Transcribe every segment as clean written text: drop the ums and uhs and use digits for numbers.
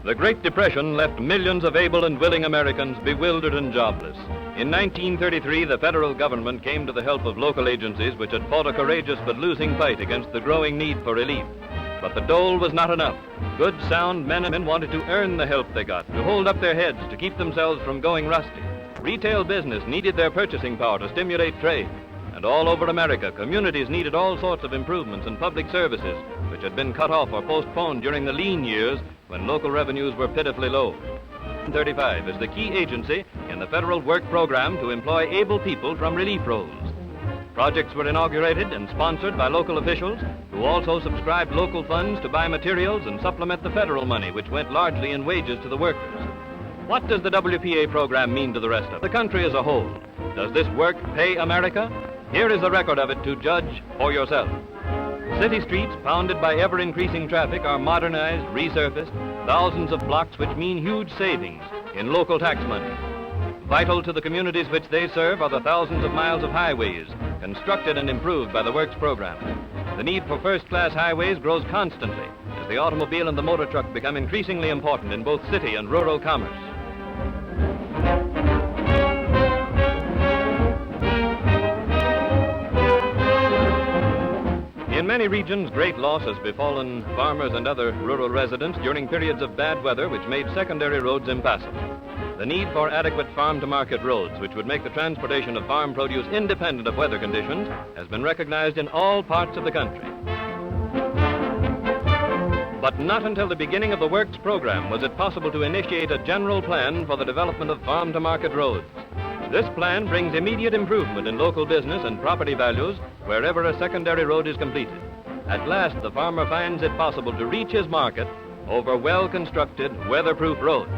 The Great Depression left millions of able and willing Americans bewildered and jobless. In 1933, the federal government came to the help of local agencies which had fought a courageous but losing fight against the growing need for relief. But the dole was not enough. Good, sound men and women wanted to earn the help they got, to hold up their heads, to keep themselves from going rusty. Retail business needed their purchasing power to stimulate trade. And all over America, communities needed all sorts of improvements in public services, which had been cut off or postponed during the lean years when local revenues were pitifully low. 35 is the key agency in the federal work program to employ able people from relief roles. Projects were inaugurated and sponsored by local officials who also subscribed local funds to buy materials and supplement the federal money, which went largely in wages to the workers. What does the WPA program mean to the rest of the country as a whole? Does this work pay America? Here is the record of it to judge for yourself. City streets pounded by ever-increasing traffic are modernized, resurfaced, thousands of blocks which mean huge savings in local tax money. Vital to the communities which they serve are the thousands of miles of highways, constructed and improved by the Works program. The need for first-class highways grows constantly as the automobile and the motor truck become increasingly important in both city and rural commerce. In many regions, great loss has befallen farmers and other rural residents during periods of bad weather which made secondary roads impassable. The need for adequate farm-to-market roads, which would make the transportation of farm produce independent of weather conditions, has been recognized in all parts of the country. But not until the beginning of the Works program was it possible to initiate a general plan for the development of farm-to-market roads. This plan brings immediate improvement in local business and property values wherever a secondary road is completed. At last, the farmer finds it possible to reach his market over well-constructed, weatherproof roads.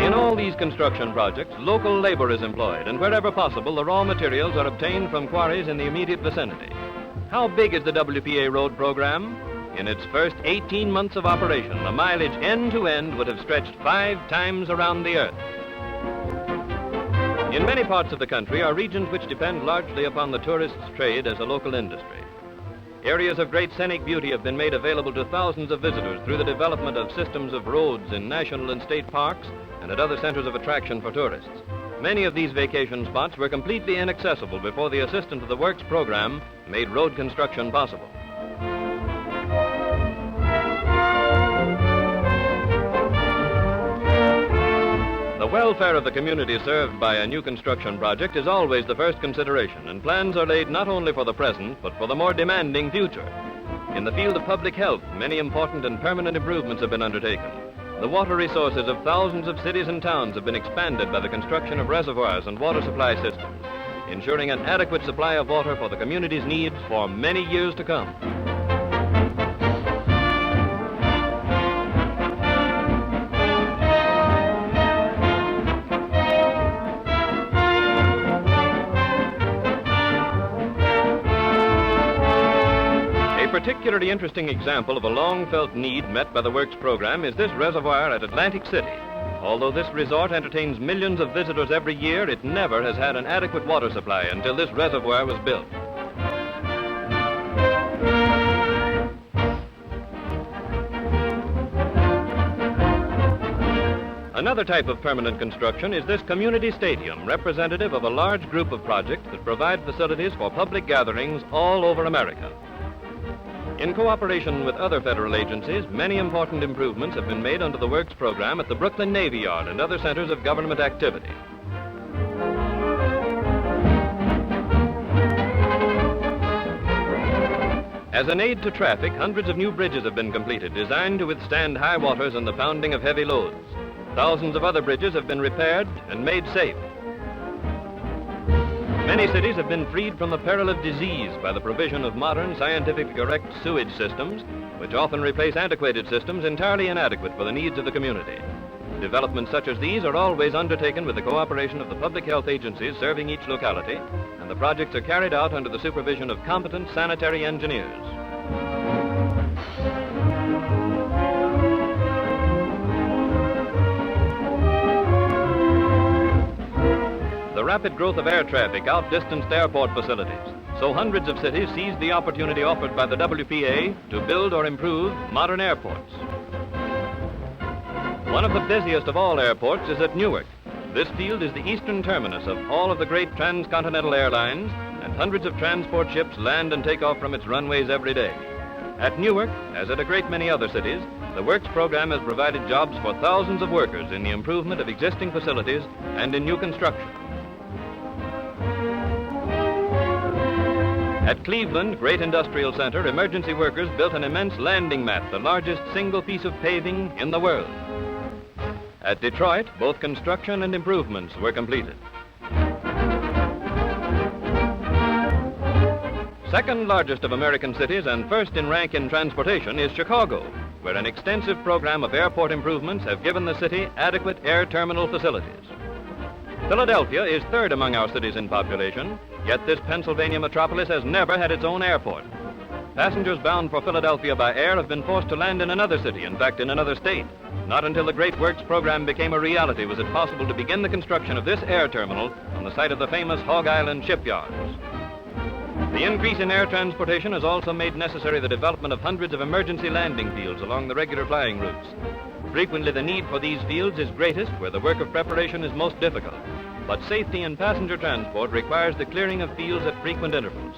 In all these construction projects, local labor is employed, and wherever possible, the raw materials are obtained from quarries in the immediate vicinity. How big is the WPA road program? In its first 18 months of operation, the mileage end to end would have stretched 5 times around the earth. In many parts of the country are regions which depend largely upon the tourist's trade as a local industry. Areas of great scenic beauty have been made available to thousands of visitors through the development of systems of roads in national and state parks and at other centers of attraction for tourists. Many of these vacation spots were completely inaccessible before the assistance of the Works program made road construction possible. The welfare of the community served by a new construction project is always the first consideration, and plans are laid not only for the present, but for the more demanding future. In the field of public health, many important and permanent improvements have been undertaken. The water resources of thousands of cities and towns have been expanded by the construction of reservoirs and water supply systems, ensuring an adequate supply of water for the community's needs for many years to come. A particularly interesting example of a long-felt need met by the Works program is this reservoir at Atlantic City. Although this resort entertains millions of visitors every year, it never has had an adequate water supply until this reservoir was built. Another type of permanent construction is this community stadium, representative of a large group of projects that provide facilities for public gatherings all over America. In cooperation with other federal agencies, many important improvements have been made under the Works program at the Brooklyn Navy Yard and other centers of government activity. As an aid to traffic, hundreds of new bridges have been completed, designed to withstand high waters and the pounding of heavy loads. Thousands of other bridges have been repaired and made safe. Many cities have been freed from the peril of disease by the provision of modern, scientifically correct sewage systems, which often replace antiquated systems entirely inadequate for the needs of the community. Developments such as these are always undertaken with the cooperation of the public health agencies serving each locality, and the projects are carried out under the supervision of competent sanitary engineers. The rapid growth of air traffic outdistanced airport facilities, so hundreds of cities seized the opportunity offered by the WPA to build or improve modern airports. One of the busiest of all airports is at Newark. This field is the eastern terminus of all of the great transcontinental airlines, and hundreds of transport ships land and take off from its runways every day. At Newark, as at a great many other cities, the Works program has provided jobs for thousands of workers in the improvement of existing facilities and in new construction. At Cleveland Great Industrial Center, emergency workers built an immense landing mat, the largest single piece of paving in the world. At Detroit, both construction and improvements were completed. Second largest of American cities and first in rank in transportation is Chicago, where an extensive program of airport improvements have given the city adequate air terminal facilities. Philadelphia is third among our cities in population, yet this Pennsylvania metropolis has never had its own airport. Passengers bound for Philadelphia by air have been forced to land in another city, in fact in another state. Not until the Great Works program became a reality was it possible to begin the construction of this air terminal on the site of the famous Hog Island shipyards. The increase in air transportation has also made necessary the development of hundreds of emergency landing fields along the regular flying routes. Frequently the need for these fields is greatest where the work of preparation is most difficult, but safety in passenger transport requires the clearing of fields at frequent intervals.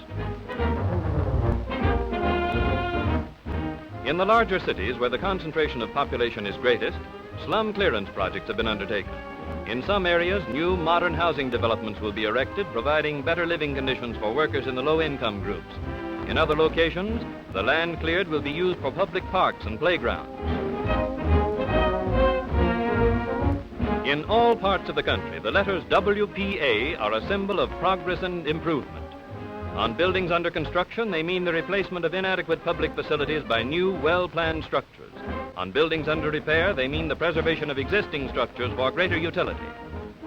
In the larger cities where the concentration of population is greatest, slum clearance projects have been undertaken. In some areas, new modern housing developments will be erected, providing better living conditions for workers in the low-income groups. In other locations, the land cleared will be used for public parks and playgrounds. In all parts of the country, the letters WPA are a symbol of progress and improvement. On buildings under construction, they mean the replacement of inadequate public facilities by new, well-planned structures. On buildings under repair, they mean the preservation of existing structures for greater utility.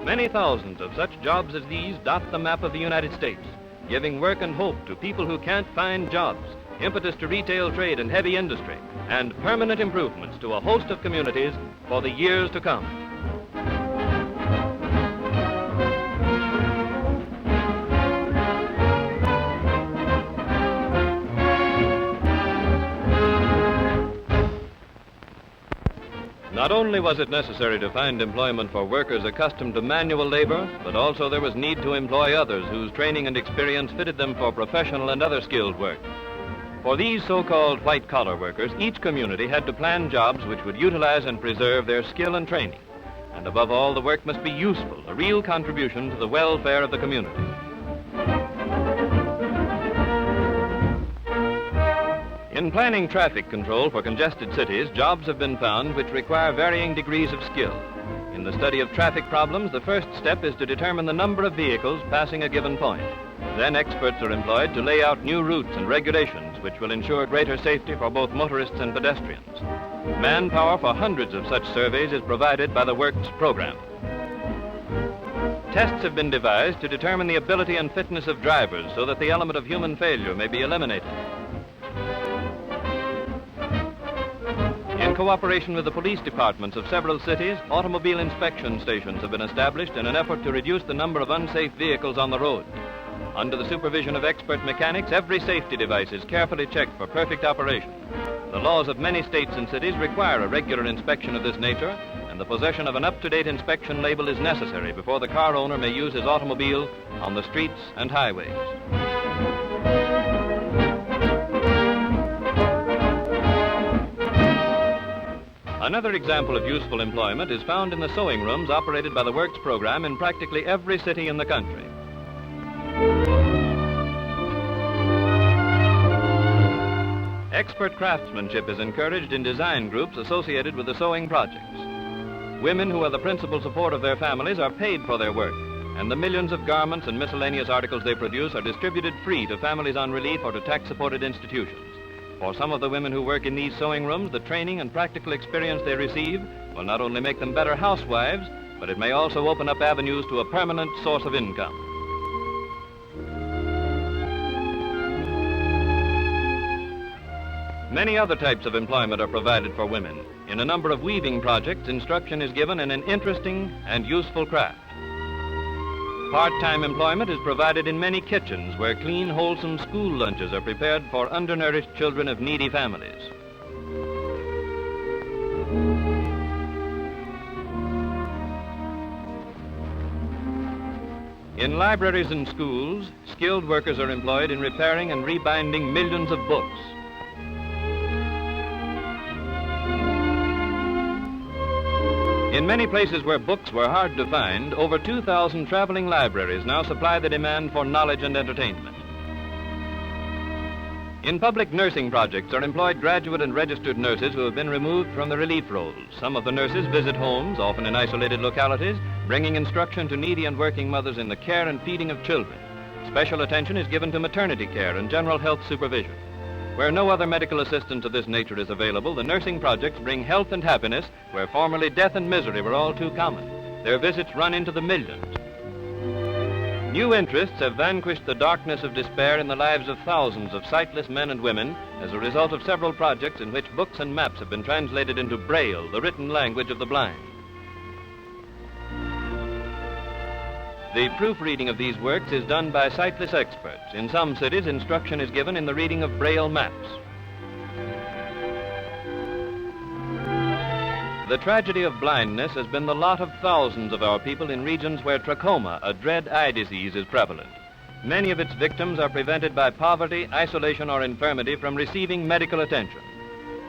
Many thousands of such jobs as these dot the map of the United States, giving work and hope to people who can't find jobs, impetus to retail trade and heavy industry, and permanent improvements to a host of communities for the years to come. Not only was it necessary to find employment for workers accustomed to manual labor, but also there was need to employ others whose training and experience fitted them for professional and other skilled work. For these so-called white-collar workers, each community had to plan jobs which would utilize and preserve their skill and training. And above all, the work must be useful, a real contribution to the welfare of the community. In planning traffic control for congested cities, jobs have been found which require varying degrees of skill. In the study of traffic problems, the first step is to determine the number of vehicles passing a given point. Then experts are employed to lay out new routes and regulations which will ensure greater safety for both motorists and pedestrians. Manpower for hundreds of such surveys is provided by the Works program. Tests have been devised to determine the ability and fitness of drivers so that the element of human failure may be eliminated. In cooperation with the police departments of several cities, automobile inspection stations have been established in an effort to reduce the number of unsafe vehicles on the road. Under the supervision of expert mechanics, every safety device is carefully checked for perfect operation. The laws of many states and cities require a regular inspection of this nature, and the possession of an up-to-date inspection label is necessary before the car owner may use his automobile on the streets and highways. Another example of useful employment is found in the sewing rooms operated by the Works program in practically every city in the country. Expert craftsmanship is encouraged in design groups associated with the sewing projects. Women who are the principal support of their families are paid for their work, and the millions of garments and miscellaneous articles they produce are distributed free to families on relief or to tax-supported institutions. For some of the women who work in these sewing rooms, the training and practical experience they receive will not only make them better housewives, but it may also open up avenues to a permanent source of income. Many other types of employment are provided for women. In a number of weaving projects, instruction is given in an interesting and useful craft. Part-time employment is provided in many kitchens where clean, wholesome school lunches are prepared for undernourished children of needy families. In libraries and schools, skilled workers are employed in repairing and rebinding millions of books. In many places where books were hard to find, over 2,000 traveling libraries now supply the demand for knowledge and entertainment. In public nursing projects are employed graduate and registered nurses who have been removed from the relief roles. Some of the nurses visit homes, often in isolated localities, bringing instruction to needy and working mothers in the care and feeding of children. Special attention is given to maternity care and general health supervision. Where no other medical assistance of this nature is available, the nursing projects bring health and happiness where formerly death and misery were all too common. Their visits run into the millions. New interests have vanquished the darkness of despair in the lives of thousands of sightless men and women as a result of several projects in which books and maps have been translated into Braille, the written language of the blind. The proofreading of these works is done by sightless experts. In some cities, instruction is given in the reading of Braille maps. The tragedy of blindness has been the lot of thousands of our people in regions where trachoma, a dread eye disease, is prevalent. Many of its victims are prevented by poverty, isolation, or infirmity from receiving medical attention.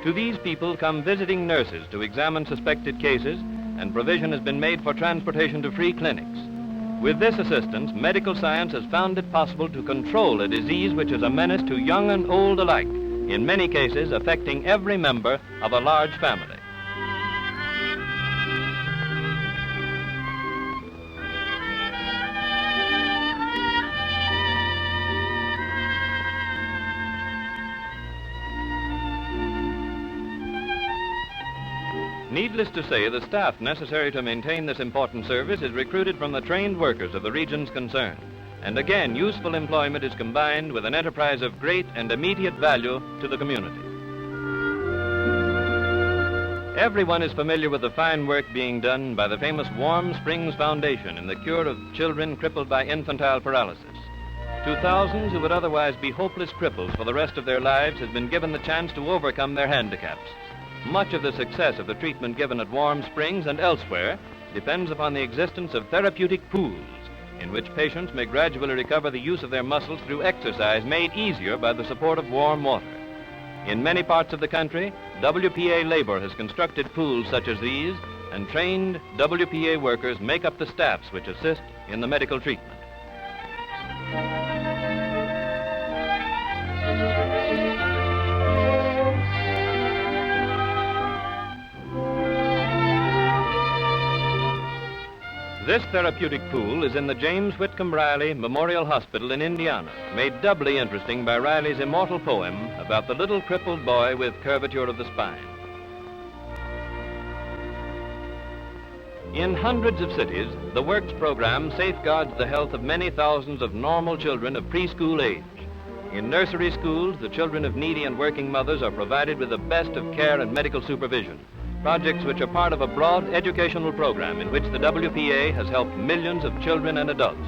To these people come visiting nurses to examine suspected cases, and provision has been made for transportation to free clinics. With this assistance, medical science has found it possible to control a disease which is a menace to young and old alike, in many cases affecting every member of a large family. Needless to say, the staff necessary to maintain this important service is recruited from the trained workers of the regions concerned. And again, useful employment is combined with an enterprise of great and immediate value to the community. Everyone is familiar with the fine work being done by the famous Warm Springs Foundation in the cure of children crippled by infantile paralysis. To thousands who would otherwise be hopeless cripples for the rest of their lives has been given the chance to overcome their handicaps. Much of the success of the treatment given at Warm Springs and elsewhere depends upon the existence of therapeutic pools in which patients may gradually recover the use of their muscles through exercise made easier by the support of warm water. In many parts of the country, WPA labor has constructed pools such as these, and trained WPA workers make up the staffs which assist in the medical treatment. This therapeutic pool is in the James Whitcomb Riley Memorial Hospital in Indiana, made doubly interesting by Riley's immortal poem about the little crippled boy with curvature of the spine. In hundreds of cities, the Works program safeguards the health of many thousands of normal children of preschool age. In nursery schools, the children of needy and working mothers are provided with the best of care and medical supervision. Projects which are part of a broad educational program in which the WPA has helped millions of children and adults.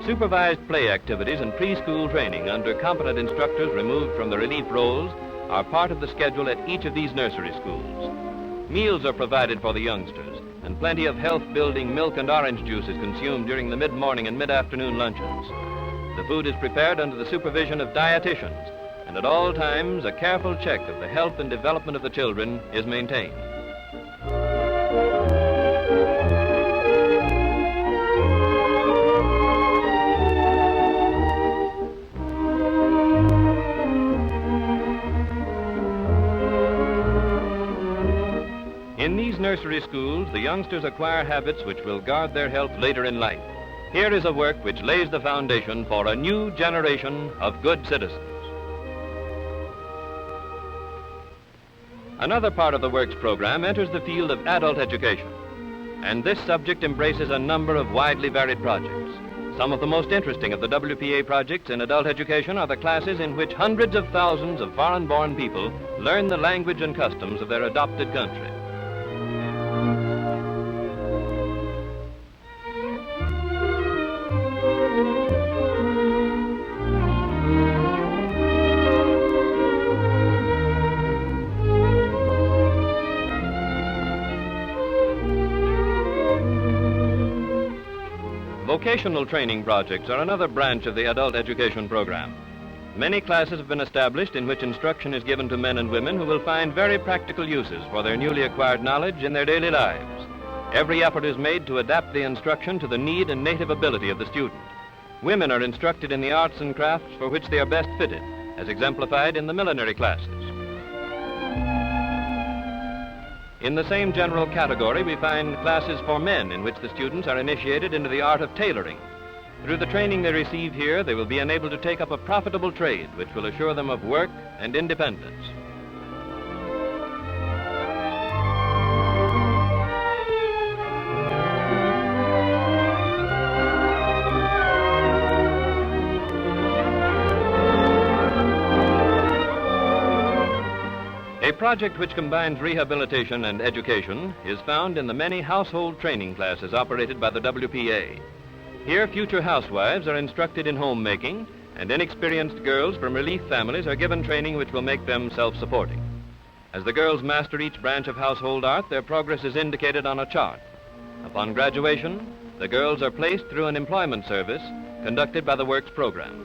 Supervised play activities and preschool training under competent instructors removed from the relief roles are part of the schedule at each of these nursery schools. Meals are provided for the youngsters, and plenty of health-building milk and orange juice is consumed during the mid-morning and mid-afternoon luncheons. The food is prepared under the supervision of dietitians, and at all times a careful check of the health and development of the children is maintained. In these nursery schools, the youngsters acquire habits which will guard their health later in life. Here is a work which lays the foundation for a new generation of good citizens. Another part of the Works program enters the field of adult education, and this subject embraces a number of widely varied projects. Some of the most interesting of the WPA projects in adult education are the classes in which hundreds of thousands of foreign-born people learn the language and customs of their adopted country. Vocational training projects are another branch of the adult education program. Many classes have been established in which instruction is given to men and women who will find very practical uses for their newly acquired knowledge in their daily lives. Every effort is made to adapt the instruction to the need and native ability of the student. Women are instructed in the arts and crafts for which they are best fitted, as exemplified in the millinery classes. In the same general category, we find classes for men in which the students are initiated into the art of tailoring. Through the training they receive here, they will be enabled to take up a profitable trade which will assure them of work and independence. A project which combines rehabilitation and education is found in the many household training classes operated by the WPA. Here, future housewives are instructed in homemaking, and inexperienced girls from relief families are given training which will make them self-supporting. As the girls master each branch of household art, their progress is indicated on a chart. Upon graduation, the girls are placed through an employment service conducted by the Works program.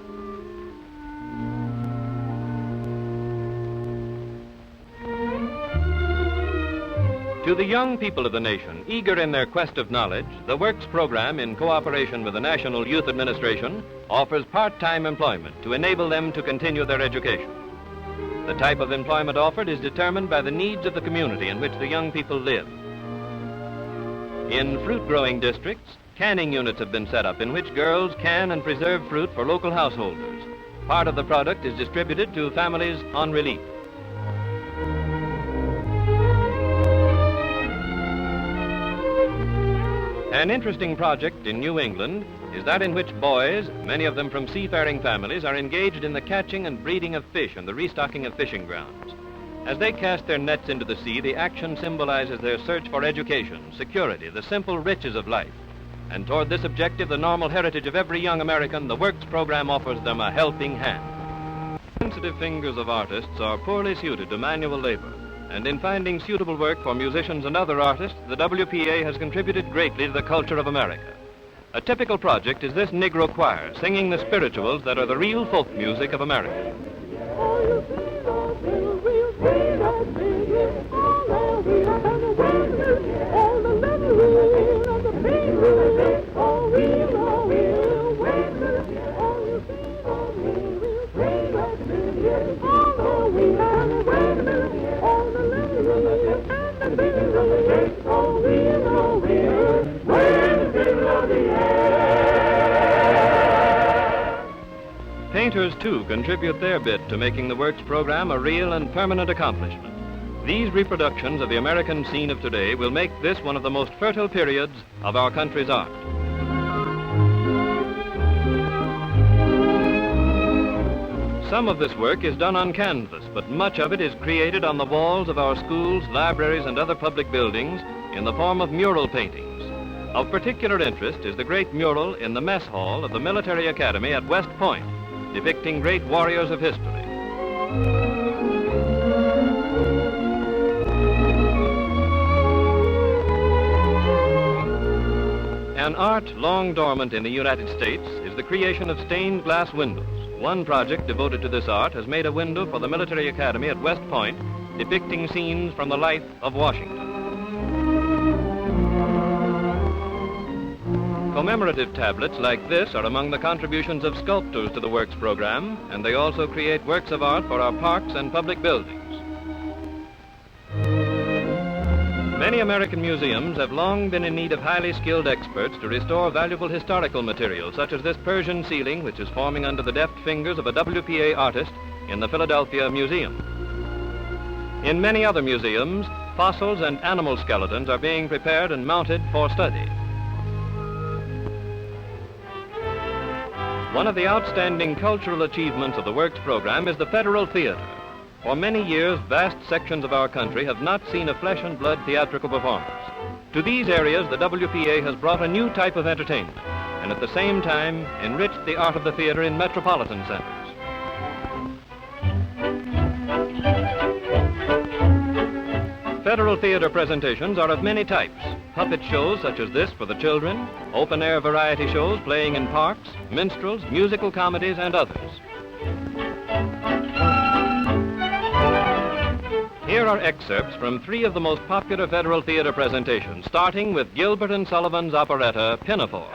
To the young people of the nation, eager in their quest of knowledge, the Works program, in cooperation with the National Youth Administration, offers part-time employment to enable them to continue their education. The type of employment offered is determined by the needs of the community in which the young people live. In fruit-growing districts, canning units have been set up in which girls can and preserve fruit for local householders. Part of the product is distributed to families on relief. An interesting project in New England is that in which boys, many of them from seafaring families, are engaged in the catching and breeding of fish and the restocking of fishing grounds. As they cast their nets into the sea, the action symbolizes their search for education, security, the simple riches of life. And toward this objective, the normal heritage of every young American, the Works program offers them a helping hand. The sensitive fingers of artists are poorly suited to manual labor. And in finding suitable work for musicians and other artists, the WPA has contributed greatly to the culture of America. A typical project is this Negro choir, singing the spirituals that are the real folk music of America. Painters, too, contribute their bit to making the Works program a real and permanent accomplishment. These reproductions of the American scene of today will make this one of the most fertile periods of our country's art. Some of this work is done on canvas, but much of it is created on the walls of our schools, libraries, and other public buildings in the form of mural paintings. Of particular interest is the great mural in the mess hall of the Military Academy at West Point, depicting great warriors of history. An art long dormant in the United States is the creation of stained glass windows. One project devoted to this art has made a window for the Military Academy at West Point, depicting scenes from the life of Washington. Commemorative tablets like this are among the contributions of sculptors to the Works program, and they also create works of art for our parks and public buildings. Many American museums have long been in need of highly skilled experts to restore valuable historical material, such as this Persian ceiling, which is forming under the deft fingers of a WPA artist in the Philadelphia Museum. In many other museums, fossils and animal skeletons are being prepared and mounted for study. One of the outstanding cultural achievements of the Works program is the Federal Theatre. For many years, vast sections of our country have not seen a flesh and blood theatrical performance. To these areas, the WPA has brought a new type of entertainment, and at the same time, enriched the art of the theater in metropolitan centers. Federal Theatre presentations are of many types. Puppet shows such as this for the children, open-air variety shows playing in parks, minstrels, musical comedies, and others. Here are excerpts from 3 of the most popular Federal Theatre presentations, starting with Gilbert and Sullivan's operetta, Pinafore.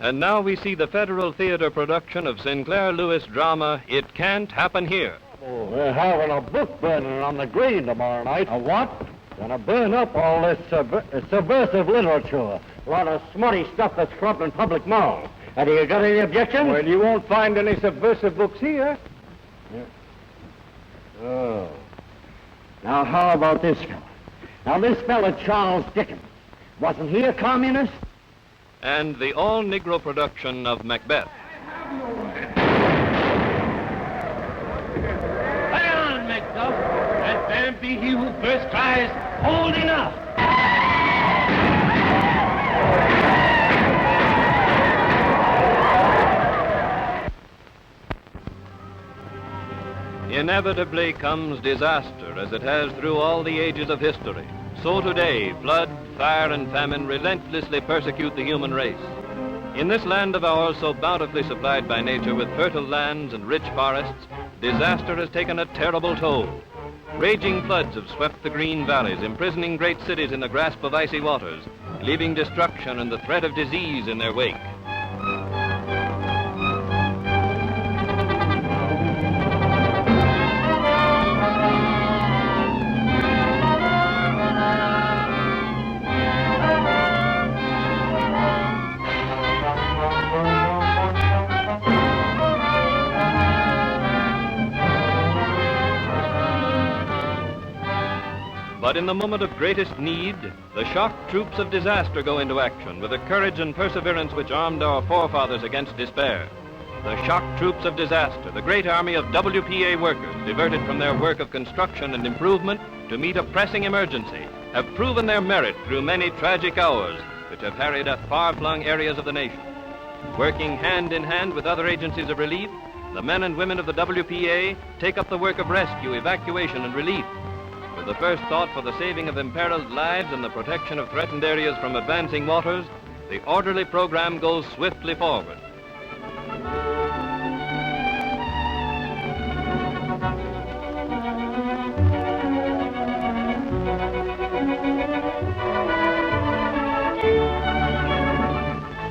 And now we see the Federal Theatre production of Sinclair Lewis' drama, It Can't Happen Here. Oh, we're having a book burning on the green tomorrow night. A what? Gonna burn up all this subversive literature. A lot of smutty stuff that's corrupting public morals. Have you got any objections? Well, you won't find any subversive books here. Yeah. Oh. Now, how about this fella? Now, this fella, Charles Dickens, wasn't he a communist? And the all-Negro production of Macbeth. Hang on, Macduff. That man be he who first cries, hold enough. Inevitably comes disaster, as it has through all the ages of history. So today, flood, fire, and famine relentlessly persecute the human race. In this land of ours, so bountifully supplied by nature with fertile lands and rich forests, disaster has taken a terrible toll. Raging floods have swept the green valleys, imprisoning great cities in the grasp of icy waters, leaving destruction and the threat of disease in their wake. But in the moment of greatest need, the shock troops of disaster go into action with the courage and perseverance which armed our forefathers against despair. The shock troops of disaster, the great army of WPA workers diverted from their work of construction and improvement to meet a pressing emergency, have proven their merit through many tragic hours which have harried at far-flung areas of the nation. Working hand in hand with other agencies of relief, the men and women of the WPA take up the work of rescue, evacuation, and relief. With the first thought for the saving of imperiled lives and the protection of threatened areas from advancing waters, the orderly program goes swiftly forward.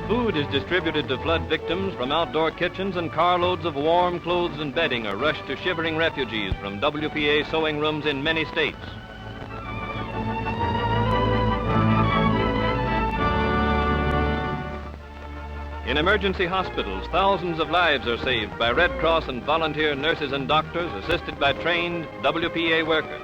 Food is distributed to flood victims from outdoor kitchens, and carloads of warm clothes and bedding are rushed to shivering refugees from WPA sewing rooms in many states. In emergency hospitals, thousands of lives are saved by Red Cross and volunteer nurses and doctors assisted by trained WPA workers.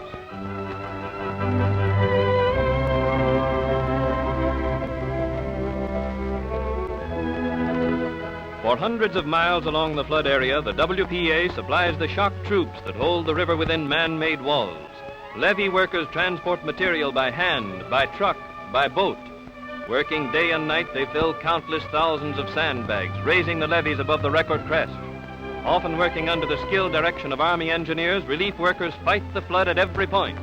For hundreds of miles along the flood area, the WPA supplies the shock troops that hold the river within man-made walls. Levee workers transport material by hand, by truck, by boat. Working day and night, they fill countless thousands of sandbags, raising the levees above the record crest. Often working under the skilled direction of Army engineers, relief workers fight the flood at every point.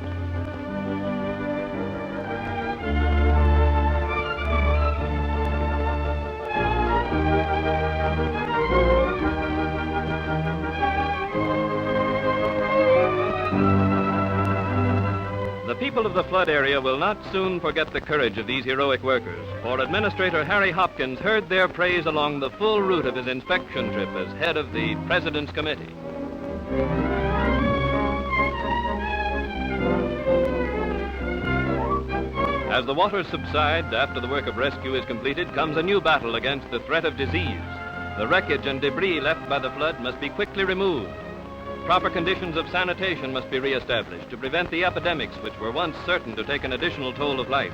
The people of the flood area will not soon forget the courage of these heroic workers, for Administrator Harry Hopkins heard their praise along the full route of his inspection trip as head of the President's Committee. As the waters subside after the work of rescue is completed, comes a new battle against the threat of disease. The wreckage and debris left by the flood must be quickly removed. Proper conditions of sanitation must be reestablished to prevent the epidemics which were once certain to take an additional toll of life.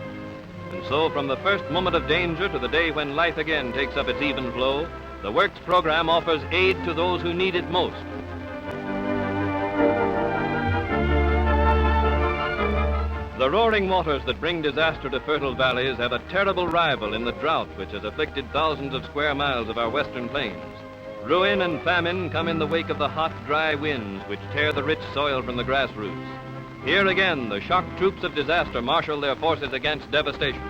And so, from the first moment of danger to the day when life again takes up its even flow, the Works program offers aid to those who need it most. The roaring waters that bring disaster to fertile valleys have a terrible rival in the drought which has afflicted thousands of square miles of our western plains. Ruin and famine come in the wake of the hot, dry winds which tear the rich soil from the grass roots. Here again, the shock troops of disaster marshal their forces against devastation.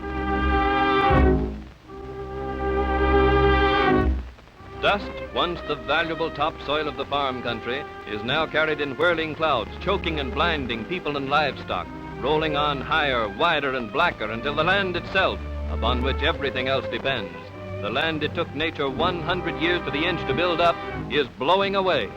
Dust, once the valuable topsoil of the farm country, is now carried in whirling clouds, choking and blinding people and livestock, rolling on higher, wider, and blacker until the land itself, upon which everything else depends, the land it took nature 100 years to the inch to build up, is blowing away.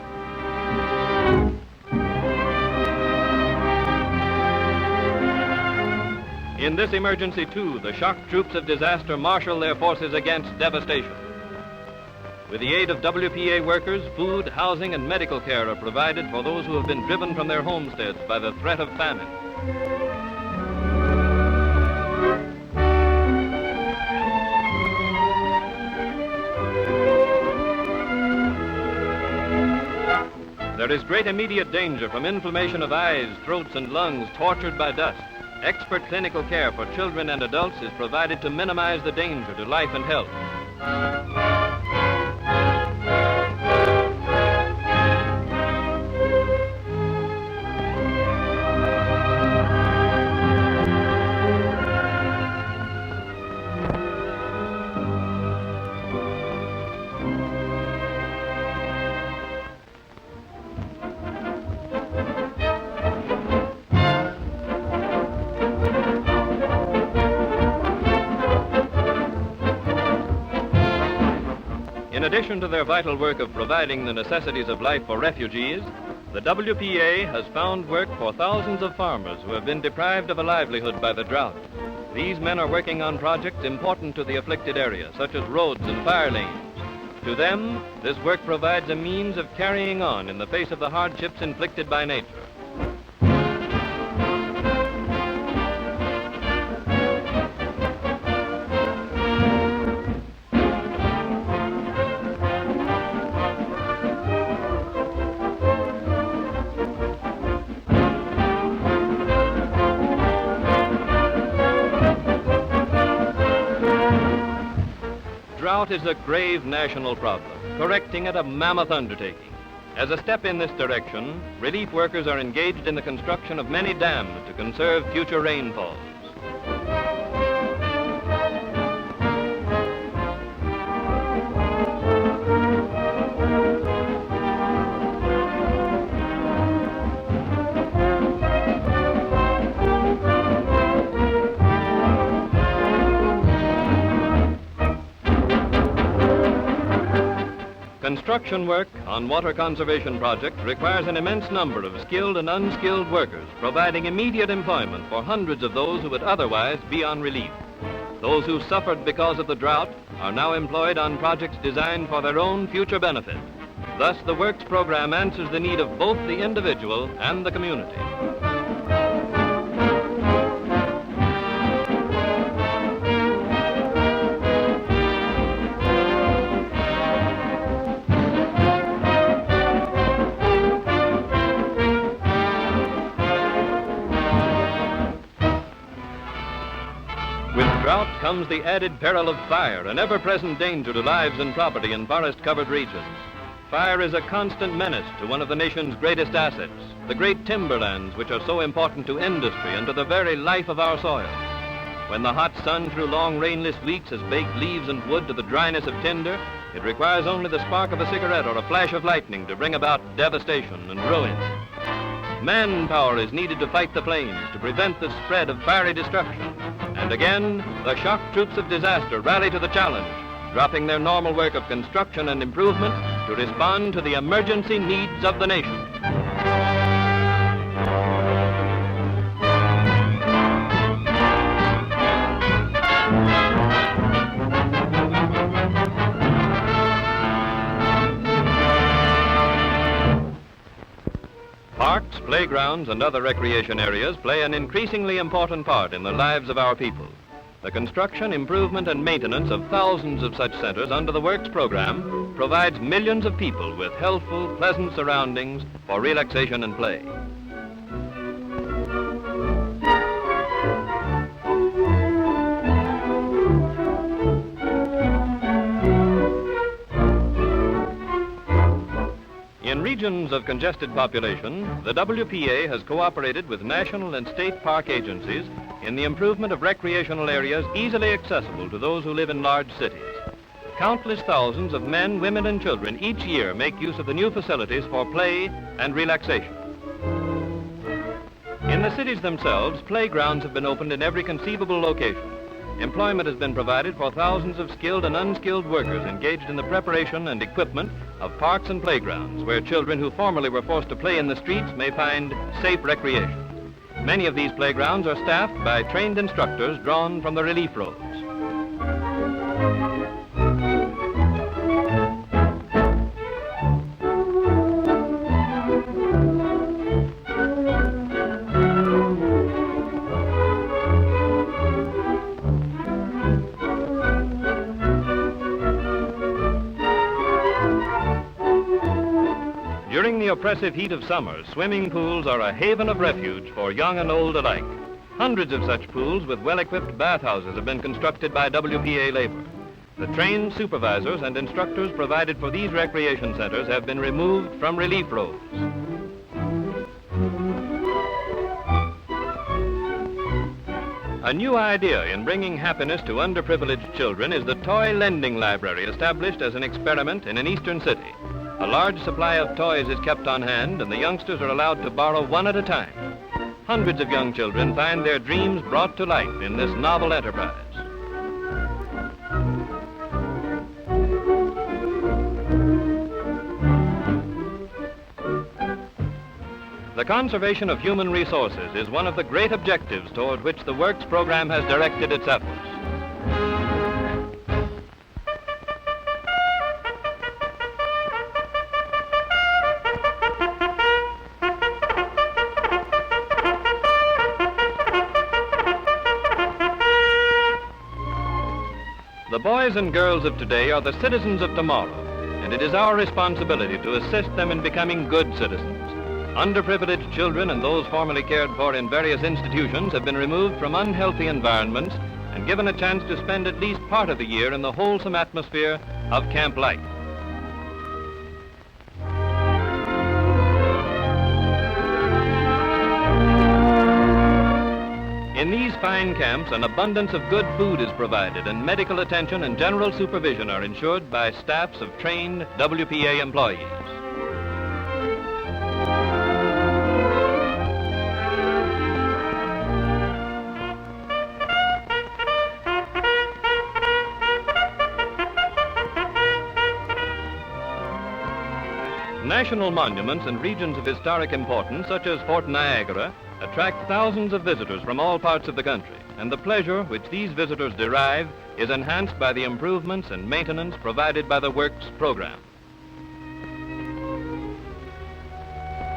In this emergency, too, the shock troops of disaster marshal their forces against devastation. With the aid of WPA workers, food, housing, and medical care are provided for those who have been driven from their homesteads by the threat of famine. There is great immediate danger from inflammation of eyes, throats, and lungs tortured by dust. Expert clinical care for children and adults is provided to minimize the danger to life and health. In addition to their vital work of providing the necessities of life for refugees, the WPA has found work for thousands of farmers who have been deprived of a livelihood by the drought. These men are working on projects important to the afflicted area, such as roads and fire lanes. To them, this work provides a means of carrying on in the face of the hardships inflicted by nature. Drought is a grave national problem, correcting it a mammoth undertaking. As a step in this direction, relief workers are engaged in the construction of many dams to conserve future rainfalls. Construction work on water conservation projects requires an immense number of skilled and unskilled workers, providing immediate employment for hundreds of those who would otherwise be on relief. Those who suffered because of the drought are now employed on projects designed for their own future benefit. Thus, the Works program answers the need of both the individual and the community. Drought comes the added peril of fire, an ever-present danger to lives and property in forest-covered regions. Fire is a constant menace to one of the nation's greatest assets, the great timberlands which are so important to industry and to the very life of our soil. When the hot sun through long rainless weeks has baked leaves and wood to the dryness of tinder, it requires only the spark of a cigarette or a flash of lightning to bring about devastation and ruin. Manpower is needed to fight the flames, to prevent the spread of fiery destruction. And again, the shock troops of disaster rally to the challenge, dropping their normal work of construction and improvement to respond to the emergency needs of the nation. Parks, playgrounds, and other recreation areas play an increasingly important part in the lives of our people. The construction, improvement, and maintenance of thousands of such centers under the Works program provides millions of people with healthful, pleasant surroundings for relaxation and play. In regions of congested population, the WPA has cooperated with national and state park agencies in the improvement of recreational areas easily accessible to those who live in large cities. Countless thousands of men, women, and children each year make use of the new facilities for play and relaxation. In the cities themselves, playgrounds have been opened in every conceivable location. Employment has been provided for thousands of skilled and unskilled workers engaged in the preparation and equipment of parks and playgrounds where children who formerly were forced to play in the streets may find safe recreation. Many of these playgrounds are staffed by trained instructors drawn from the relief roads. During the oppressive heat of summer, swimming pools are a haven of refuge for young and old alike. Hundreds of such pools with well-equipped bathhouses have been constructed by WPA labor. The trained supervisors and instructors provided for these recreation centers have been removed from relief roads. A new idea in bringing happiness to underprivileged children is the toy lending library established as an experiment in an eastern city. A large supply of toys is kept on hand, and the youngsters are allowed to borrow one at a time. Hundreds of young children find their dreams brought to life in this novel enterprise. The conservation of human resources is one of the great objectives toward which the Works program has directed its efforts. The boys and girls of today are the citizens of tomorrow, and it is our responsibility to assist them in becoming good citizens. Underprivileged children and those formerly cared for in various institutions have been removed from unhealthy environments and given a chance to spend at least part of the year in the wholesome atmosphere of camp life. In these fine camps, an abundance of good food is provided, and medical attention and general supervision are ensured by staffs of trained WPA employees. National monuments and regions of historic importance, such as Fort Niagara, attract thousands of visitors from all parts of the country, and the pleasure which these visitors derive is enhanced by the improvements and maintenance provided by the Works program.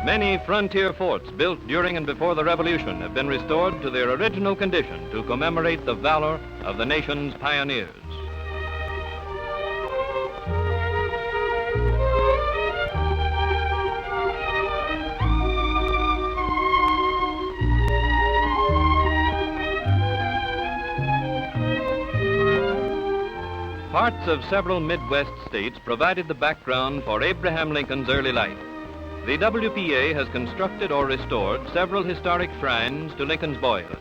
Many frontier forts built during and before the Revolution have been restored to their original condition to commemorate the valor of the nation's pioneers. Parts of several Midwest states provided the background for Abraham Lincoln's early life. The WPA has constructed or restored several historic shrines to Lincoln's boyhood.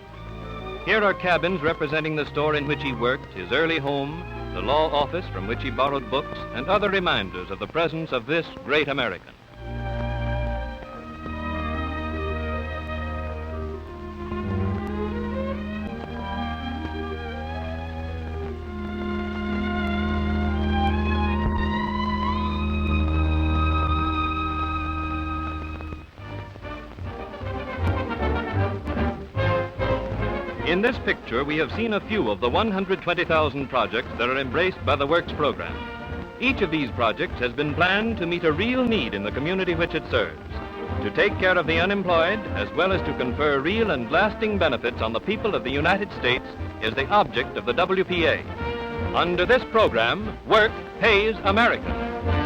Here are cabins representing the store in which he worked, his early home, the law office from which he borrowed books, and other reminders of the presence of this great American. In this picture, we have seen a few of the 120,000 projects that are embraced by the Works program. Each of these projects has been planned to meet a real need in the community which it serves. To take care of the unemployed, as well as to confer real and lasting benefits on the people of the United States, is the object of the WPA. Under this program, work pays America.